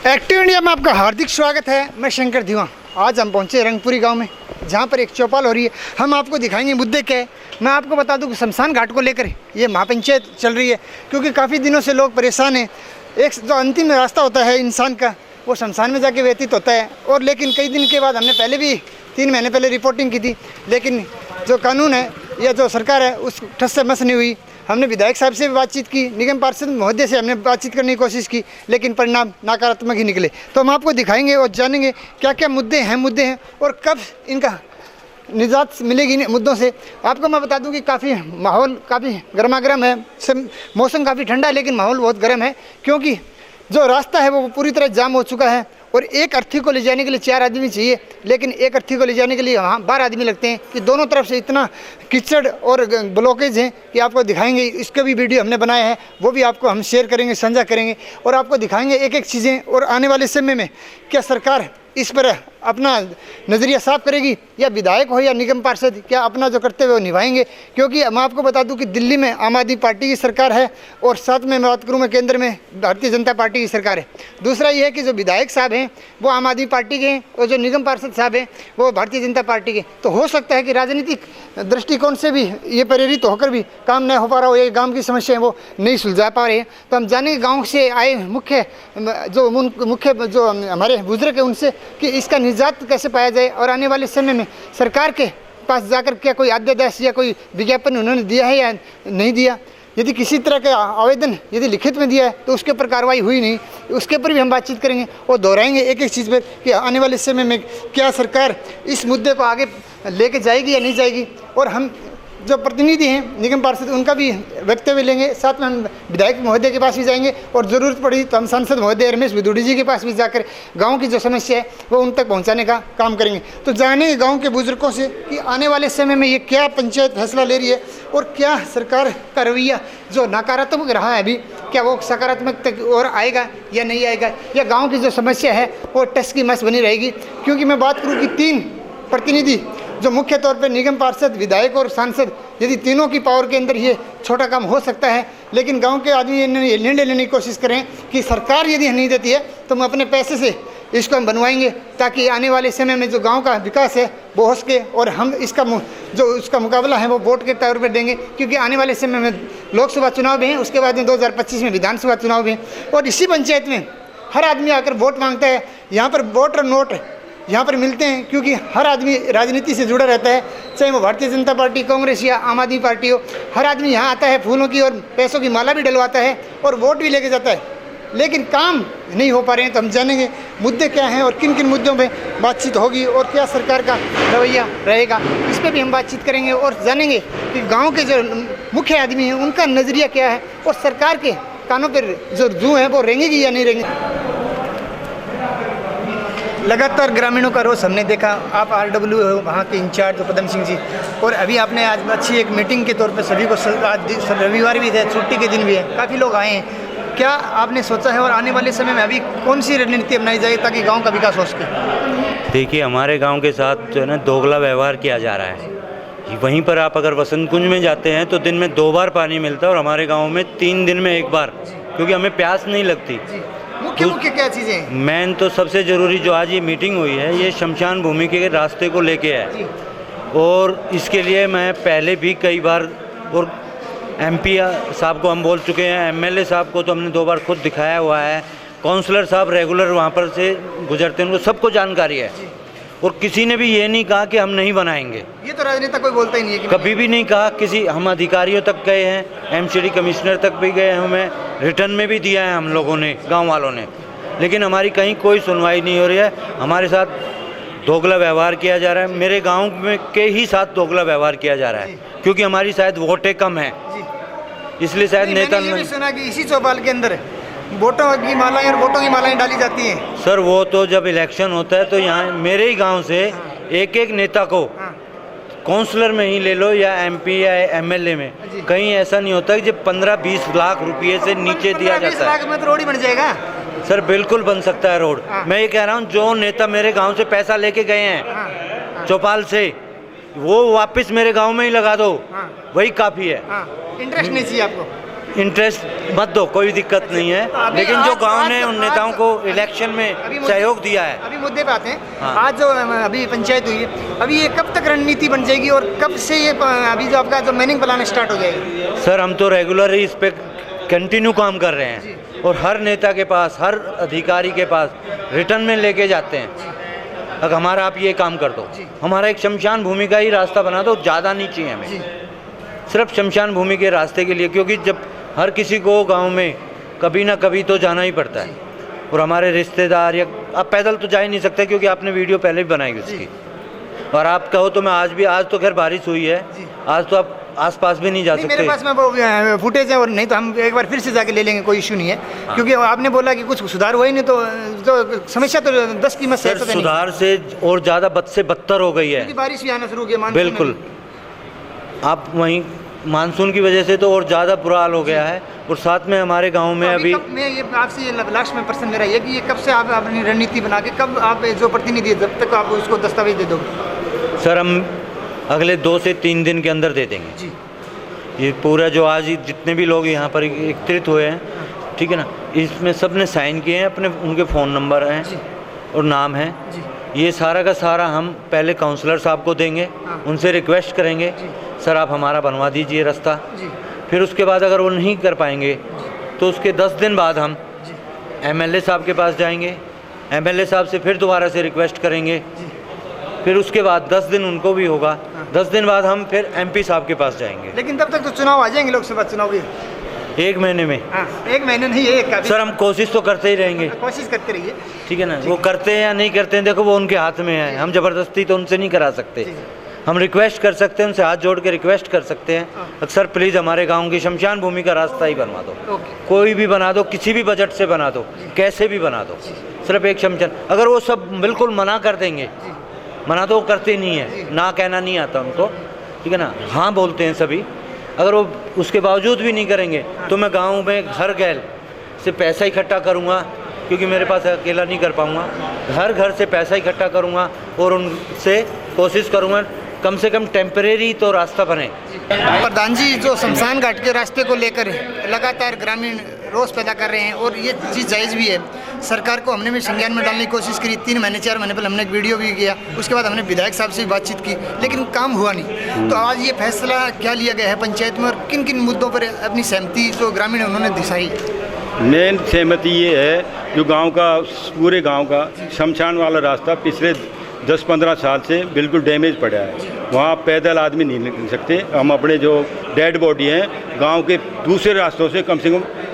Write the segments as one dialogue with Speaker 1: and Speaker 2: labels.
Speaker 1: Active India में आपका हार्दिक स्वागत है। मैं शंकर धीवा। आज हम पहुंचे रंगपुरी गांव में, जहां पर एक चौपाल हो रही है। हम आपको दिखाएंगे मुद्दे क्या है। मैं आपको बता दूं कि शमशान घाट को लेकर ये महापंचायत चल रही है, क्योंकि काफ़ी दिनों से लोग परेशान हैं। एक जो अंतिम रास्ता होता है इंसान का, वो शमशान में जाके व्यतीत होता है। और लेकिन कई दिन के बाद हमने पहले भी 3 महीने पहले रिपोर्टिंग की थी, लेकिन जो कानून है या जो सरकार है उस ठस से मस नहीं हुई। हमने विधायक साहब से भी बातचीत की, निगम पार्षद महोदय से हमने बातचीत करने की कोशिश की, लेकिन परिणाम नकारात्मक ही निकले। तो हम आपको दिखाएंगे और जानेंगे क्या क्या मुद्दे हैं और कब इनका निजात मिलेगी इन मुद्दों से। आपको मैं बता दूं कि माहौल काफ़ी गर्मागर्म है। मौसम काफ़ी ठंडा है, लेकिन माहौल बहुत गर्म है, क्योंकि जो रास्ता है वो पूरी तरह जाम हो चुका है। और एक अर्थी को ले जाने के लिए 4 आदमी चाहिए, लेकिन एक अर्थी को ले जाने के लिए वहाँ 12 आदमी लगते हैं। कि दोनों तरफ से इतना कीचड़ और ब्लॉकेज हैं कि आपको दिखाएंगे। इसका भी वीडियो हमने बनाया है, वो भी आपको हम शेयर करेंगे, साझा करेंगे और आपको दिखाएंगे एक एक चीज़ें। और आने वाले समय में क्या सरकार इस पर अपना नज़रिया साफ करेगी, या विधायक हो या निगम पार्षद क्या अपना जो कर्तव्य वो निभाएंगे। क्योंकि मैं आपको बता दूं कि दिल्ली में आम आदमी पार्टी की सरकार है और साथ में मैं बात करूं मैं केंद्र में भारतीय जनता पार्टी की सरकार है। दूसरा ये है कि जो विधायक साहब हैं वो आम आदमी पार्टी के हैं और जो निगम पार्षद साहब हैं वो भारतीय जनता पार्टी के। तो हो सकता है कि राजनीतिक दृष्टिकोण से भी ये प्रेरित होकर भी काम नहीं हो पा रहा हो, ये गाँव की समस्या है वो नहीं सुलझा पा रहे हैं। तो हम जानेंगे गाँव से आए मुख्य जो हमारे बुजुर्ग हैं उनसे कि इसका निजात कैसे पाया जाए, और आने वाले समय में सरकार के पास जाकर क्या कोई आदेश या कोई विज्ञापन उन्होंने दिया है या नहीं दिया। यदि किसी तरह का आवेदन यदि लिखित में दिया है तो उसके ऊपर कार्रवाई हुई नहीं, उसके ऊपर भी हम बातचीत करेंगे और दोहराएंगे एक एक चीज़ पर कि आने वाले समय में क्या सरकार इस मुद्दे को आगे लेके जाएगी या नहीं जाएगी। और हम जो प्रतिनिधि हैं निगम पार्षद उनका भी वक्तव्य लेंगे, साथ में हम विधायक महोदय के पास भी जाएंगे और ज़रूरत पड़ी तो हम सांसद महोदय रमेश बिदुड़ी जी के पास भी जाकर गांव की जो समस्या है वो उन तक पहुंचाने का काम करेंगे। तो जानेंगे गांव के बुजुर्गों से कि आने वाले समय में ये क्या पंचायत फैसला ले रही है और क्या सरकार का रवैया जो नकारात्मक रहा है अभी, क्या वो सकारात्मक तक और आएगा या नहीं आएगा, या गाँव की जो समस्या है वो टस की मस बनी रहेगी। क्योंकि मैं बात करूँ कि 3 प्रतिनिधि जो मुख्य तौर पर निगम पार्षद, विधायक और सांसद, यदि तीनों की पावर के अंदर ये छोटा काम हो सकता है, लेकिन गांव के आदमी ये निर्णय लेने की कोशिश करें कि सरकार यदि नहीं देती है तो हम अपने पैसे से इसको हम बनवाएंगे, ताकि आने वाले समय में जो गांव का विकास है वो हो सके। और हम इसका जो उसका मुकाबला है वो वोट के तौर पर देंगे, क्योंकि आने वाले समय में लोकसभा चुनाव भी हैं, उसके बाद में 2025 में विधानसभा चुनाव भी हैं। और इसी पंचायत में हर आदमी आकर वोट मांगता है। यहाँ पर वोट और नोट यहाँ पर मिलते हैं, क्योंकि हर आदमी राजनीति से जुड़ा रहता है, चाहे वो भारतीय जनता पार्टी, कांग्रेस या आम आदमी पार्टी हो। हर आदमी यहाँ आता है, फूलों की और पैसों की माला भी डलवाता है और वोट भी लेके जाता है, लेकिन काम नहीं हो पा रहे हैं। तो हम जानेंगे मुद्दे क्या हैं और किन किन मुद्दों पे बातचीत होगी और क्या सरकार का रवैया रहेगा, इस पर भी हम बातचीत करेंगे। और जानेंगे कि गाँव के जो मुख्य आदमी हैं उनका नज़रिया क्या है और सरकार के कानों पर जो जू है वो रेंगेगी या नहीं रेंगेगी। लगातार ग्रामीणों का रोष हमने देखा। आप RW हो वहाँ के इंचार्ज पदम सिंह जी, और अभी आपने आज अच्छी एक मीटिंग के तौर पे सभी को, आज रविवार भी है, छुट्टी के दिन भी है, काफ़ी लोग आए हैं। क्या आपने सोचा है और आने वाले समय में अभी कौन सी रणनीति अपनाई जाए ताकि गाँव का विकास हो सके?
Speaker 2: देखिए, हमारे गाँव के साथ जो है ना दोगला व्यवहार किया जा रहा है। वहीं पर आप अगर वसंत कुंज में जाते हैं तो दिन में 2 बार पानी मिलता है और हमारे गाँव में 3 दिन में 1 बार, क्योंकि हमें प्यास नहीं लगती।
Speaker 1: मुख्य क्या चीज़ें?
Speaker 2: मेन तो सबसे ज़रूरी जो आज ये मीटिंग हुई है, ये शमशान भूमि के रास्ते को लेके है। और इसके लिए मैं पहले भी कई बार और MP साहब को हम बोल चुके हैं, MLA साहब को तो हमने 2 बार खुद दिखाया हुआ है, काउंसलर साहब रेगुलर वहाँ पर से गुजरते हैं, उनको सबको जानकारी है। और किसी ने भी ये नहीं कहा कि हम नहीं बनाएंगे।
Speaker 1: ये तो राजनेता कोई बोलता ही नहीं है कि
Speaker 2: कभी भी नहीं कहा। किसी हम अधिकारियों तक गए हैं, MCD कमिश्नर तक भी गए, हमें रिटर्न में भी दिया है हम लोगों ने, गांव वालों ने, लेकिन हमारी कहीं कोई सुनवाई नहीं हो रही है। हमारे साथ दोगला व्यवहार किया जा रहा है। मेरे गांव में के ही साथ दोगला व्यवहार किया जा रहा है, क्योंकि हमारी शायद वोटें कम हैं, इसलिए शायद नेता
Speaker 1: ने सुना कि इसी चौपाल के अंदर वोटों की मालाएं और वोटों की मालाएं डाली जाती हैं।
Speaker 2: सर वो तो जब इलेक्शन होता है तो यहाँ मेरे ही गांव से एक नेता को काउंसलर में ही ले लो या MP या MLA में, कहीं ऐसा नहीं होता कि जब 15-20 लाख रुपये से नीचे दिया जाता है।
Speaker 1: 15-20 लाख में तो रोड ही बन जाएगा।
Speaker 2: सर बिल्कुल बन सकता है रोड। मैं ये कह रहा हूँ जो नेता मेरे गांव से पैसा लेके गए हैं चौपाल से, वो वापस मेरे गांव में ही लगा दो, वही काफ़ी है।
Speaker 1: इंटरेस्ट नहीं चाहिए आपको।
Speaker 2: इंटरेस्ट मत दो, कोई दिक्कत नहीं है, लेकिन जो गांव ने उन नेताओं को इलेक्शन में सहयोग दिया है।
Speaker 1: अभी मुद्दे पे आते हैं।
Speaker 2: हाँ।
Speaker 1: आज जो अभी पंचायत हुई है, अभी ये कब तक रणनीति बन जाएगी और कब से ये अभी जो आपका जो मैनिंग प्लान स्टार्ट हो जाएगी?
Speaker 2: सर हम तो रेगुलर ही इस पे कंटिन्यू काम कर रहे हैं और हर नेता के पास, हर अधिकारी के पास रिटर्न में लेके जाते हैं, अगर हमारा आप ये काम कर दो, हमारा एक शमशान भूमि का ही रास्ता बना दो, ज़्यादा नहीं चाहिए हमें, सिर्फ शमशान भूमि के रास्ते के लिए, क्योंकि जब हर किसी को गांव में कभी ना कभी तो जाना ही पड़ता है और हमारे रिश्तेदार या आप पैदल तो जा ही नहीं सकते, क्योंकि आपने वीडियो पहले भी बनाई उसकी, और आप कहो तो मैं आज तो खैर बारिश हुई है, आज तो आप आसपास भी नहीं जा सकते।
Speaker 1: मेरे पास में वो फुटेज है, और नहीं तो हम एक बार फिर से जाके ले लेंगे, कोई इशू नहीं है। क्योंकि आपने बोला कि कुछ सुधार हुआ ही नहीं, तो समस्या तो 10 कीमत से
Speaker 2: सुधार से और ज़्यादा बद से बदतर हो गई है,
Speaker 1: बारिश भी आना शुरू हो गया।
Speaker 2: बिल्कुल, आप वहीं मानसून की वजह से तो और ज़्यादा बुरा हाल हो गया है, और साथ में हमारे गांव में अभी
Speaker 1: मैं ये आपसे ये लास्ट में प्रश्न मेरा ये कि ये कब से आप अपनी रणनीति बना के कब आप जो प्रतिनिधि जब तक आप उसको दस्तावेज दे दोगे?
Speaker 2: सर हम अगले 2 से 3 दिन के अंदर दे देंगे
Speaker 1: जी।
Speaker 2: ये पूरा जो आज जितने भी लोग यहाँ पर एकत्रित हुए हैं, ठीक है ना, इसमें सब ने साइन किए हैं, अपने उनके फ़ोन नंबर हैं और नाम है, ये सारा का सारा हम पहले काउंसलर साहब को देंगे, उनसे रिक्वेस्ट करेंगे सर आप हमारा बनवा दीजिए रास्ता, फिर उसके बाद अगर वो नहीं कर पाएंगे तो उसके 10 दिन बाद हम एमएलए साहब के पास जाएंगे, एमएलए साहब से फिर दोबारा से रिक्वेस्ट करेंगे, फिर उसके बाद 10 दिन उनको भी होगा, 10 दिन बाद हम फिर एमपी साहब के पास जाएंगे।
Speaker 1: लेकिन तब तक तो चुनाव आ जाएंगे, लोकसभा चुनाव भी
Speaker 2: 1 महीने में।
Speaker 1: हाँ, 1 महीने नहीं, एक का भी।
Speaker 2: सर हम कोशिश तो करते ही रहेंगे,
Speaker 1: कोशिश करते रहिए,
Speaker 2: ठीक है ना, वो करते हैं या नहीं करते हैं देखो वो उनके हाथ में है, हम ज़बरदस्ती तो उनसे नहीं करा सकते, हम रिक्वेस्ट कर सकते हैं, उनसे हाथ जोड़ के रिक्वेस्ट कर सकते हैं, अक्सर प्लीज़ हमारे गांव की शमशान भूमि का रास्ता ही बनवा दो, कोई भी बना दो, किसी भी बजट से बना दो, कैसे भी बना दो, सिर्फ एक शमशान। अगर वो सब बिल्कुल मना कर देंगे, मना तो वो करते नहीं है, ना कहना नहीं आता उनको, ठीक है ना, हाँ बोलते हैं सभी, अगर वो उसके बावजूद भी नहीं करेंगे तो मैं गाँव में घर गैल से पैसा इकट्ठा करूँगा, क्योंकि मेरे पास अकेला नहीं कर पाऊँगा, घर घर से पैसा इकट्ठा करूँगा और उनसे कोशिश करूँगा कम से कम टेम्परेरी तो रास्ता बने।
Speaker 1: प्रधान जी जो शमशान घाट के रास्ते को लेकर लगातार ग्रामीण रोष पैदा कर रहे हैं और ये चीज़ जायज़ भी है, सरकार को हमने भी संज्ञान में डालने की कोशिश करी, 3 महीने 4 महीने पहले हमने एक वीडियो भी किया, उसके बाद हमने विधायक साहब से भी बातचीत की, लेकिन काम हुआ नहीं। तो आज ये फैसला क्या लिया गया है पंचायत में और किन किन मुद्दों पर अपनी सहमति जो ग्रामीण उन्होंने दिखाई?
Speaker 3: मेन सहमति ये है जो गांव का, पूरे गांव का शमशान वाला रास्ता पिछले 10-15 साल से बिल्कुल डैमेज पड़ा है, वहाँ पैदल आदमी नहीं निकल सकते। हम अपने जो डेड बॉडी हैं गांव के दूसरे रास्तों से कम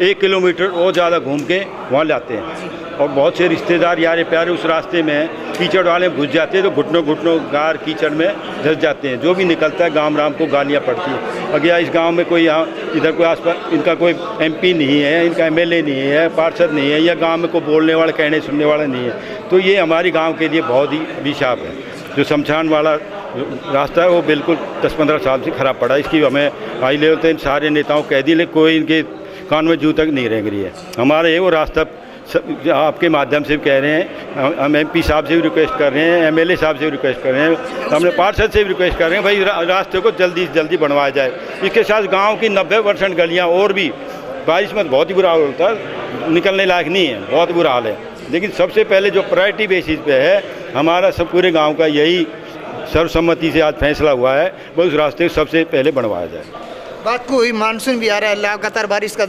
Speaker 3: 1 किलोमीटर और ज़्यादा घूम के वहाँ लाते हैं, और बहुत से रिश्तेदार यारे प्यारे उस रास्ते में कीचड़ वाले घुस जाते हैं, तो घुटनों घुटनों गार कीचड़ में धंस जाते हैं, जो भी निकलता है गांव राम को गालियाँ पड़ती हैं। अगर इस गांव में कोई यहाँ इधर कोई आसपास इनका कोई एमपी नहीं है, इनका एमएलए नहीं है, पार्षद नहीं है, या गांव में कोई बोलने वाला कहने सुनने वाला नहीं है, तो ये हमारी गांव के लिए बहुत ही अभिशाप है। जो शमशान वाला रास्ता है वो बिल्कुल 10-15 साल से ख़राब पड़ा है, इसकी हमें हाई लेवल तक सारे नेताओं कह दी, लेकिन कोई इनके कान में जू तक नहीं रेंग रही है। हमारे ये वो रास्ता आपके माध्यम से भी कह रहे हैं, हम एमपी साहब से भी रिक्वेस्ट कर रहे हैं, एमएलए साहब से भी रिक्वेस्ट कर रहे हैं, हमने पार्षद से भी रिक्वेस्ट कर रहे हैं, भाई रास्ते को जल्दी से जल्दी बनवाया जाए। इसके साथ गांव की 90% गलियां और भी बारिश में बहुत ही बुरा हाल होता है, निकलने लायक नहीं है, बहुत बुरा हाल है। लेकिन सबसे पहले जो प्रायोरिटी बेसिस पे है हमारा सब पूरे गाँव का यही सर्वसम्मति से आज फैसला हुआ है, वो उस रास्ते को सबसे पहले बनवाया जाए।
Speaker 1: बात को हुई, मानसून भी आ रहा है, लगातार बारिश का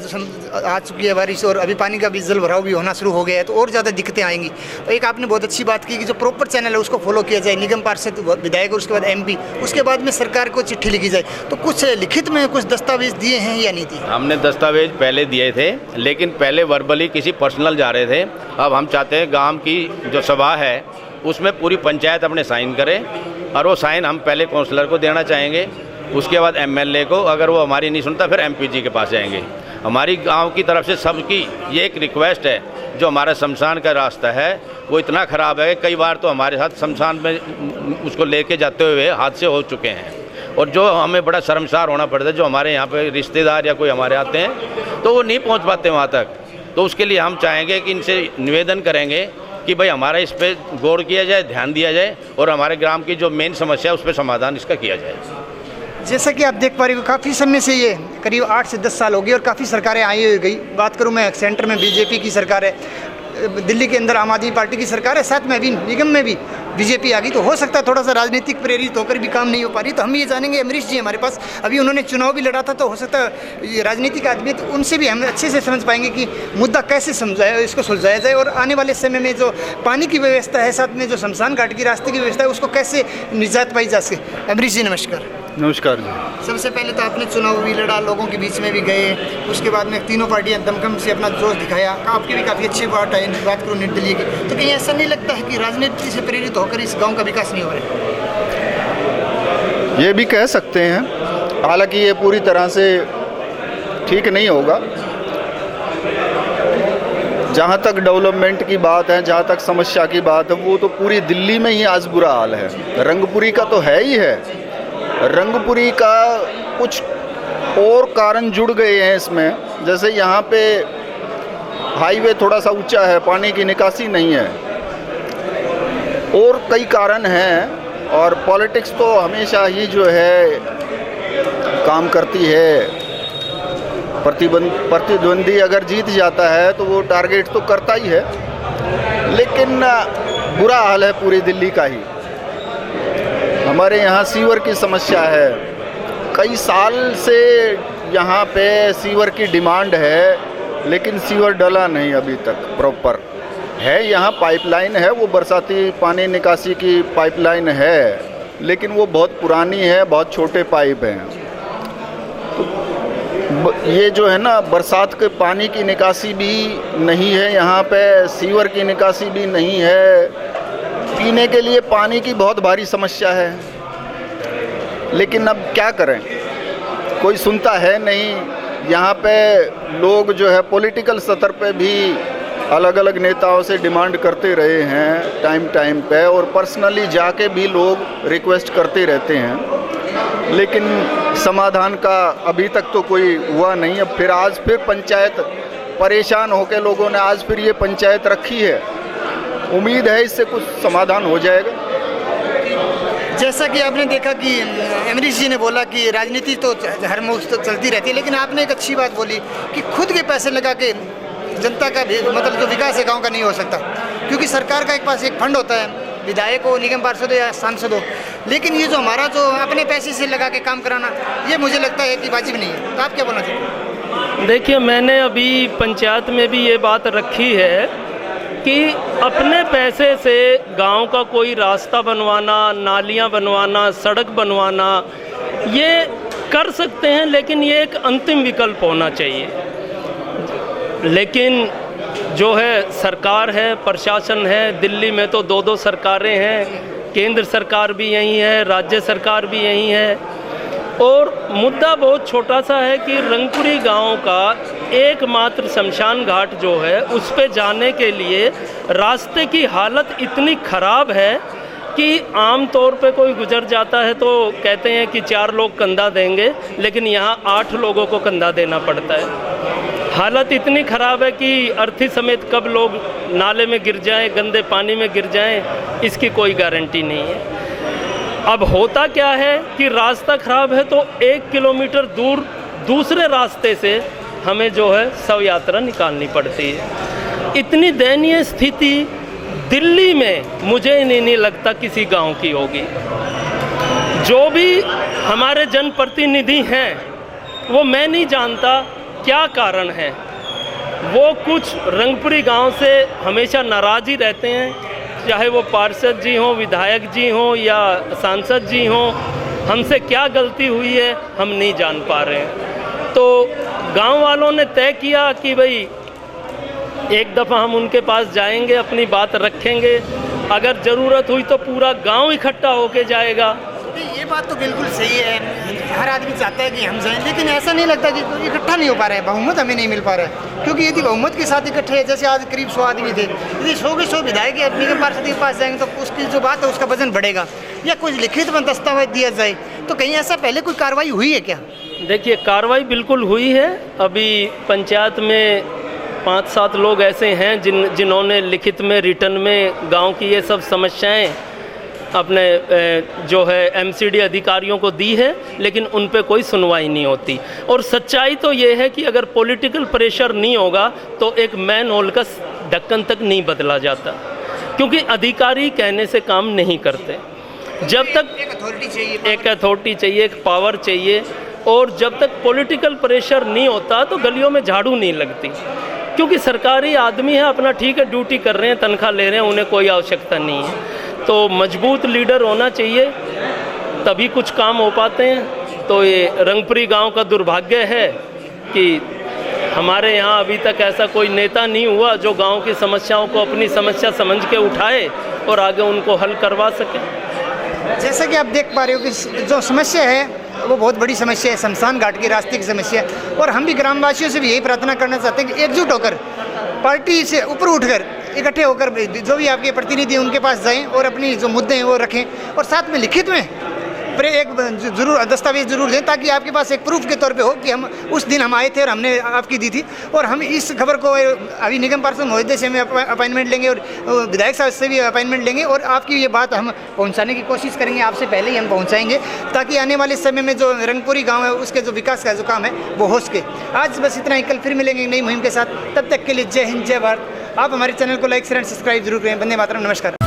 Speaker 1: आ चुकी है बारिश, और अभी पानी का भी जल भराव भी होना शुरू हो गया है, तो और ज़्यादा दिक्कतें आएंगी। तो एक आपने बहुत अच्छी बात की कि जो प्रॉपर चैनल है उसको फॉलो किया जाए, निगम पार्षद विधायक, उसके बाद एमपी, उसके बाद में सरकार को चिट्ठी लिखी जाए। तो कुछ लिखित में कुछ दस्तावेज दिए हैं या नहीं दिए?
Speaker 4: हमने दस्तावेज पहले दिए थे, लेकिन पहले वर्बली किसी पर्सनल जा रहे थे। अब हम चाहते हैं गाँव की जो सभा है उसमें पूरी पंचायत अपने साइन करे, और वो साइन हम पहले काउंसलर को देना चाहेंगे, उसके बाद एमएलए को, अगर वो हमारी नहीं सुनता फिर एमपी जी के पास जाएंगे। हमारी गांव की तरफ से सबकी ये एक रिक्वेस्ट है, जो हमारा शमशान का रास्ता है वो इतना ख़राब है, कई बार तो हमारे साथ शमशान में उसको लेके जाते हुए हादसे हो चुके हैं, और जो हमें बड़ा शर्मसार होना पड़ता है। जो हमारे यहाँ पे रिश्तेदार या कोई हमारे आते हैं तो वो नहीं पहुँच पाते वहाँ तक, तो उसके लिए हम चाहेंगे कि इनसे निवेदन करेंगे कि भाई हमारा इस पर गौर किया जाए, ध्यान दिया जाए, और हमारे ग्राम की जो मेन समस्या है उस पर समाधान इसका किया जाए।
Speaker 1: जैसा कि आप देख पा रहे हो काफ़ी समय से ये करीब 8 से 10 साल हो गए और काफ़ी सरकारें आई हुई गई। बात करूं मैं सेंटर में बीजेपी की सरकार है, दिल्ली के अंदर आम आदमी पार्टी की सरकार है, साथ में अभी निगम में भी बीजेपी आ गई। तो हो सकता है थोड़ा सा राजनीतिक प्रेरित होकर भी काम नहीं हो पा रही। तो हम ये जानेंगे अमरीश जी हमारे पास, अभी उन्होंने चुनाव भी लड़ा था, तो हो सकता है ये राजनीतिक आदमी, तो उनसे भी हम अच्छे से समझ पाएंगे कि मुद्दा कैसे समझाया, इसको सुलझाया जाए और आने वाले समय में जो पानी की व्यवस्था है, साथ में जो शमशान घाट की रास्ते की व्यवस्था है, उसको कैसे निजात पाई जा सके। अमरीश जी नमस्कार।
Speaker 3: नमस्कार जी।
Speaker 1: सबसे पहले तो आपने चुनाव भी लड़ा, लोगों के बीच में भी गए, उसके बाद में तीनों पार्टियां दमखम से अपना जोश दिखाया। आपकी भी काफ़ी अच्छी बात है, बात करूँ निर्दलीय की, तो कहीं ऐसा नहीं लगता है कि राजनीति से प्रेरित होकर इस गांव का विकास नहीं हो रहा है?
Speaker 5: ये भी कह सकते हैं, हालांकि ये पूरी तरह से ठीक नहीं होगा। जहाँ तक डेवलपमेंट की बात है, जहाँ तक समस्या की बात है, वो तो पूरी दिल्ली में ही आज बुरा हाल है। रंगपुरी का तो है ही है, रंगपुरी का कुछ और कारण जुड़ गए हैं इसमें। जैसे यहाँ पे हाईवे थोड़ा सा ऊंचा है, पानी की निकासी नहीं है, और कई कारण हैं। और पॉलिटिक्स तो हमेशा ही जो है काम करती है। प्रतिद्वंदी अगर जीत जाता है तो वो टारगेट तो करता ही है, लेकिन बुरा हाल है पूरी दिल्ली का ही। हमारे यहाँ सीवर की समस्या है, कई साल से यहाँ पे सीवर की डिमांड है, लेकिन सीवर डला नहीं अभी तक प्रॉपर है। यहाँ पाइपलाइन है, वो बरसाती पानी निकासी की पाइपलाइन है, लेकिन वो बहुत पुरानी है, बहुत छोटे पाइप हैं। तो ये जो है ना, बरसात के पानी की निकासी भी नहीं है यहाँ पे, सीवर की निकासी भी नहीं है, पीने के लिए पानी की बहुत भारी समस्या है। लेकिन अब क्या करें, कोई सुनता है नहीं। यहाँ पे लोग जो है पॉलिटिकल स्तर पे भी अलग अलग नेताओं से डिमांड करते रहे हैं टाइम टाइम पे, और पर्सनली जाके भी लोग रिक्वेस्ट करते रहते हैं, लेकिन समाधान का अभी तक तो कोई हुआ नहीं। अब फिर आज फिर पंचायत परेशान होकर लोगों ने आज फिर ये पंचायत रखी है, उम्मीद है इससे कुछ समाधान हो जाएगा।
Speaker 1: जैसा कि आपने देखा कि अमरीश जी ने बोला कि राजनीति तो हर मुल्क तो चलती रहती है, लेकिन आपने एक अच्छी बात बोली कि खुद के पैसे लगा के जनता का भी मतलब जो विकास है गांव का नहीं हो सकता, क्योंकि सरकार का एक पास एक फंड होता है, विधायक हो, निगम पार्षद हो या सांसद हो, लेकिन ये जो हमारा जो अपने पैसे से लगा के काम कराना, ये मुझे लगता है कि वाजिब नहीं है। तो आप क्या बोलना चाहते?
Speaker 6: देखिए, मैंने अभी पंचायत में भी ये बात रखी है कि अपने पैसे से गांव का कोई रास्ता बनवाना, नालियां बनवाना, सड़क बनवाना, ये कर सकते हैं, लेकिन ये एक अंतिम विकल्प होना चाहिए। लेकिन जो है सरकार है, प्रशासन है, दिल्ली में तो 2-2 सरकारें हैं, केंद्र सरकार भी यही है, राज्य सरकार भी यही है, और मुद्दा बहुत छोटा सा है कि रंगपुरी गांव का एकमात्र शमशान घाट जो है, उस पे जाने के लिए रास्ते की हालत इतनी ख़राब है कि आम तौर पे कोई गुजर जाता है तो कहते हैं कि 4 लोग कंधा देंगे, लेकिन यहाँ 8 लोगों को कंधा देना पड़ता है। हालत इतनी ख़राब है कि अर्थी समेत कब लोग नाले में गिर जाएं, गंदे पानी में गिर जाएं, इसकी कोई गारंटी नहीं है। अब होता क्या है कि रास्ता ख़राब है तो 1 किलोमीटर दूर दूसरे रास्ते से हमें जो है शव यात्रा निकालनी पड़ती है। इतनी दयनीय स्थिति दिल्ली में मुझे नहीं लगता किसी गांव की होगी। जो भी हमारे जनप्रतिनिधि हैं, वो मैं नहीं जानता क्या कारण है, वो कुछ रंगपुरी गांव से हमेशा नाराज़ ही रहते हैं, चाहे वो पार्षद जी हों, विधायक जी हों या सांसद जी हों। हमसे क्या गलती हुई है हम नहीं जान पा रहे हैं। तो गांव वालों ने तय किया कि भाई एक दफ़ा हम उनके पास जाएंगे, अपनी बात रखेंगे, अगर ज़रूरत हुई तो पूरा गांव इकट्ठा होके जाएगा।
Speaker 1: ये बात तो बिल्कुल सही है, हर आदमी चाहता है कि हम जाएं, लेकिन ऐसा नहीं लगता कि इकट्ठा नहीं हो पा रहा है, बहुमत हमें नहीं मिल पा रहा है। क्योंकि यदि बहुमत के साथ इकट्ठे हैं, जैसे आज करीब 100 आदमी थे, यदि 100 के 100 विधायक या निगम पार्षद के पास जाएंगे तो उसकी जो बात है उसका वजन बढ़ेगा, या कुछ लिखित में दस्तावेज दिया जाए। तो कहीं ऐसा पहले कोई कार्रवाई हुई है क्या?
Speaker 6: देखिए, कार्रवाई बिल्कुल हुई है। अभी पंचायत में 5-7 लोग ऐसे हैं जिन्होंने लिखित में, रिटर्न में गांव की ये सब समस्याएं अपने जो है एमसीडी अधिकारियों को दी है, लेकिन उन पे कोई सुनवाई नहीं होती। और सच्चाई तो ये है कि अगर पॉलिटिकल प्रेशर नहीं होगा तो एक मैन होल का ढक्कन तक नहीं बदला जाता, क्योंकि अधिकारी कहने से काम नहीं करते। जब तक एक अथॉरिटी चाहिए, एक पावर चाहिए, और जब तक पॉलिटिकल प्रेशर नहीं होता तो गलियों में झाड़ू नहीं लगती, क्योंकि सरकारी आदमी है, अपना ठीक है ड्यूटी कर रहे हैं, तनख्वाह ले रहे हैं, उन्हें कोई आवश्यकता नहीं है। तो मजबूत लीडर होना चाहिए, तभी कुछ काम हो पाते हैं। तो ये रंगपुरी गांव का दुर्भाग्य है कि हमारे यहाँ अभी तक ऐसा कोई नेता नहीं हुआ जो गांव की समस्याओं को अपनी समस्या समझ के उठाए और आगे उनको हल करवा सके।
Speaker 1: जैसा कि आप देख पा रहे हो कि जो समस्या है वो बहुत बड़ी समस्या है, शमशान घाट की रास्ते की समस्या है। और हम भी ग्रामवासियों से भी यही प्रार्थना करना चाहते हैं कि एकजुट होकर, पार्टी से ऊपर उठकर, इकट्ठे होकर जो भी आपके प्रतिनिधि हैं उनके पास जाएं और अपनी जो मुद्दे हैं वो रखें, और साथ में लिखित में एक जरूर दस्तावेज जरूर दें, ताकि आपके पास एक प्रूफ के तौर पे हो कि हम उस दिन हम आए थे और हमने आपकी दी थी। और हम इस खबर को अभी निगम पार्षद महोदय से हम अपॉइंटमेंट लेंगे और विधायक साहब से भी अपॉइंटमेंट लेंगे, और आपकी ये बात हम पहुंचाने की कोशिश करेंगे, आपसे पहले ही हम पहुंचाएंगे, ताकि आने वाले समय में जो रंगपुरी गाँव है उसके जो विकास का जो काम है वो हो सके। आज बस इतना ही, कल फिर मिलेंगे नई मुहिम के साथ। तब तक के लिए जय हिंद, जय भारत। आप हमारे चैनल को लाइक शेयर एंड सब्सक्राइब जरूर करें। वंदे मातरम, नमस्कार।